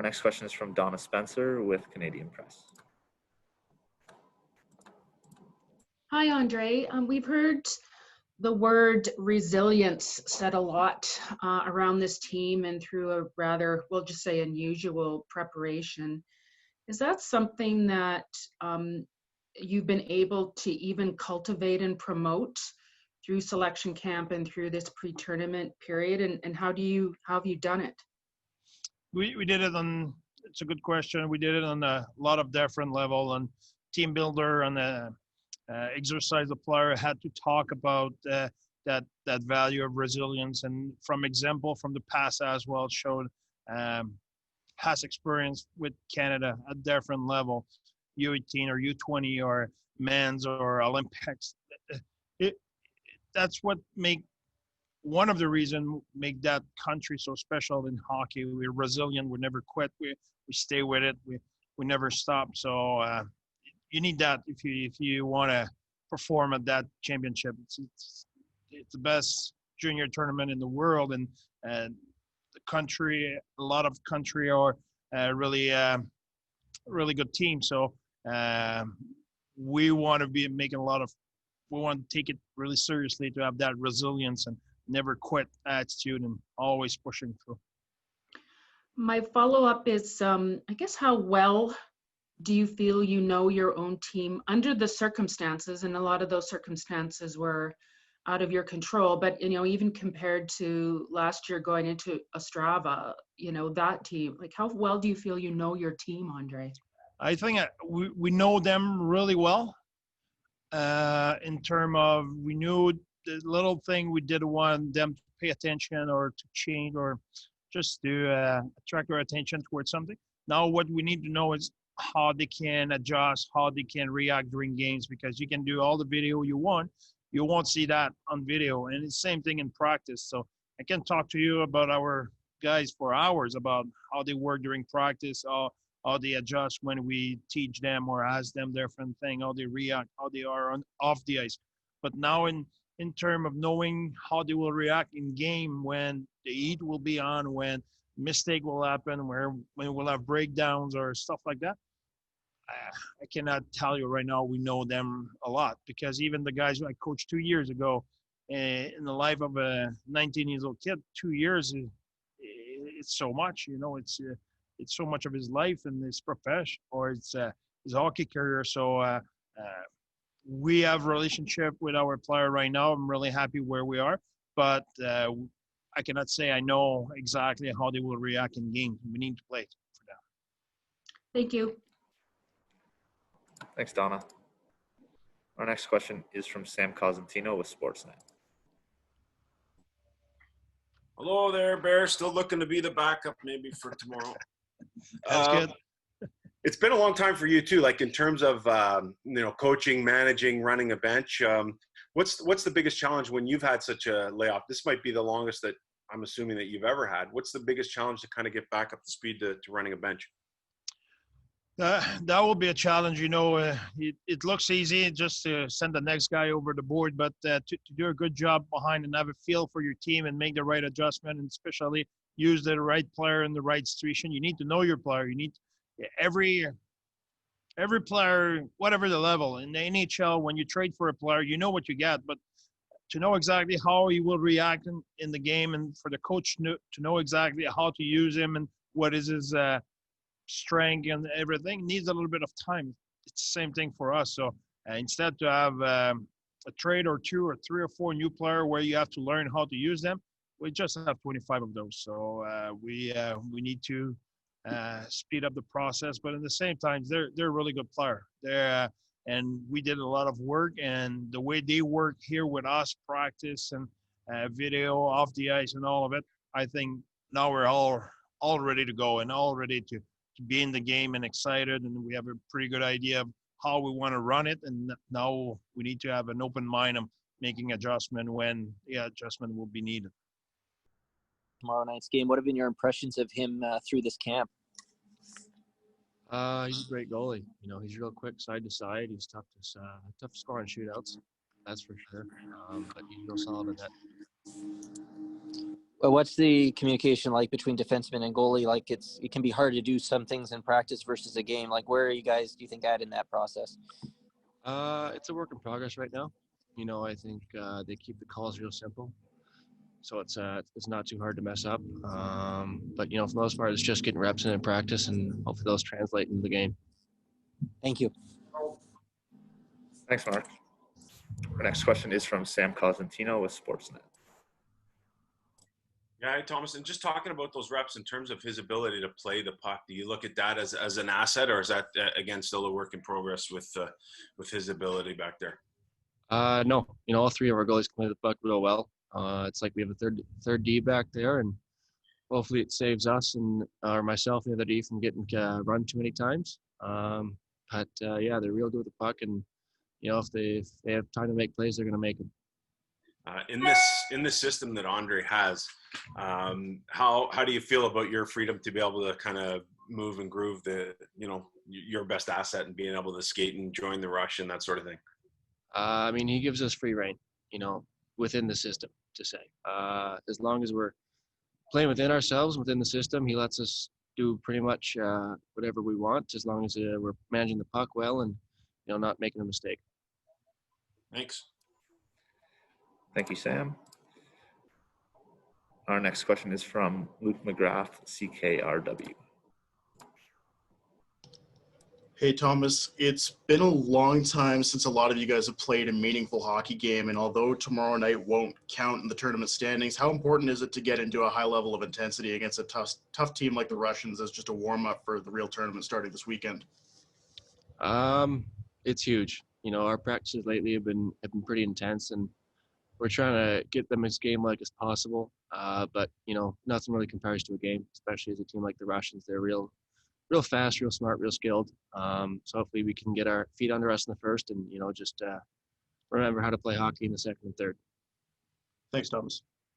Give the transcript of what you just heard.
next question is from Donna Spencer with Canadian Press. Hi, Andre. We've heard the word resilience said a lot around this team and through a rather, we'll just say, unusual preparation. Is that something that you've been able to even cultivate and promote through selection camp and through this pre-tournament period? And how have you done it? We did it on, it's a good question. We did it on a lot of different level, on team builder, on the exercise the player had to talk about that value of resilience, and from example from the past as well showed past experience with Canada at different level, U18 or U20 or men's or Olympics. That's what one of the reasons make that country so special in hockey. We're resilient. We never quit. We stay with it. We never stop. So you need that if you want to perform at that championship. It's the best junior tournament in the world, and the country, a lot of country are really good team. So we want to be making we want to take it really seriously to have that resilience and never quit attitude and always pushing through. My follow-up is, I guess, how well do you feel you know your own team under the circumstances? And a lot of those circumstances were out of your control, but, even compared to last year going into Ostrava, that team, like how well do you feel you know your team, Andre? I think we know them really well in terms of we knew the little thing we didn't want them to pay attention or to change or just to attract their attention towards something. Now what we need to know is how they can adjust, how they can react during games, because you can do all the video you want. You won't see that on video. And it's the same thing in practice. So I can talk to you about our guys for hours about how they work during practice, how they adjust when we teach them or ask them different things, how they react, how they are off the ice. But now in terms of knowing how they will react in game, when the heat will be on, when mistake will happen, when we'll have breakdowns or stuff like that, I cannot tell you right now we know them a lot, because even the guys who I coached 2 years ago, in the life of a 19-year-old kid, 2 years, it's so much, it's so much of his life and his profession or his hockey career. So we have a relationship with our player right now. I'm really happy where we are, but I cannot say I know exactly how they will react in games. We need to play for that. Thank you. Thanks, Donna. Our next question is from Sam Cosentino with Sportsnet. Hello there, Bear. Still looking to be the backup maybe for tomorrow. That's good. It's been a long time for you too, like in terms of coaching, managing, running a bench. What's the biggest challenge when you've had such a layoff? This might be the longest that I'm assuming that you've ever had. What's the biggest challenge to kind of get back up to speed to running a bench? That will be a challenge. It looks easy just to send the next guy over the board, but to do a good job behind and have a feel for your team and make the right adjustment, and especially use the right player in the right situation. You need to know your player. You need every player, whatever the level. In the NHL, when you trade for a player, you know what you get, but to know exactly how he will react in the game, and for the coach to know exactly how to use him and what is his strength and everything, needs a little bit of time. It's the same thing for us. So instead to have a trade or 2 or 3 or 4 new player where you have to learn how to use them, we just have 25 of those. So we need to speed up the process, but at the same time, they're a really good player. And we did a lot of work, and the way they work here with us, practice and video off the ice and all of it, I think now we're all ready to go and all ready to be in the game and excited, and we have a pretty good idea of how we want to run it, and now we need to have an open mind of making adjustment when the adjustment will be needed. Tomorrow night's game, what have been your impressions of him through this camp? He's a great goalie. He's real quick side to side. He's tough to score in shootouts, that's for sure. But he's real solid in that. But what's the communication like between defenseman and goalie? Like it can be hard to do some things in practice versus a game. Like where are you guys, do you think, at in that process? It's a work in progress right now. I think they keep the calls real simple, so it's not too hard to mess up. But for the most part, it's just getting reps in practice, and hopefully those translate into the game. Thank you. Thanks, Mark. Our next question is from Sam Cosentino with Sportsnet. Yeah, Thomas, and just talking about those reps in terms of his ability to play the puck, do you look at that as an asset, or is that again still a work in progress with his ability back there? No, all three of our goalies can play the puck real well. It's like we have a third D back there, and hopefully it saves us or myself and the other D from getting run too many times. But yeah, they're real good with the puck, and if they have time to make plays, they're going to make them. In this system that Andre has, how do you feel about your freedom to be able to kind of move and groove your best asset and being able to skate and join the rush and that sort of thing? He gives us free reign, within the system, to say. As long as we're playing within ourselves, within the system, he lets us do pretty much whatever we want, as long as we're managing the puck well and not making a mistake. Thanks. Thank you, Sam. Our next question is from Luke McGrath, CKRW. Hey, Thomas, it's been a long time since a lot of you guys have played a meaningful hockey game, and although tomorrow night won't count in the tournament standings, how important is it to get into a high level of intensity against a tough team like the Russians as just a warm-up for the real tournament starting this weekend? It's huge. Our practices lately have been pretty intense, and we're trying to get them as game-like as possible. But nothing really compares to a game, especially as a team like the Russians. They're real fast, real smart, real skilled. So hopefully we can get our feet under us in the first and, just remember how to play hockey in the second and third. Thanks, Thomas.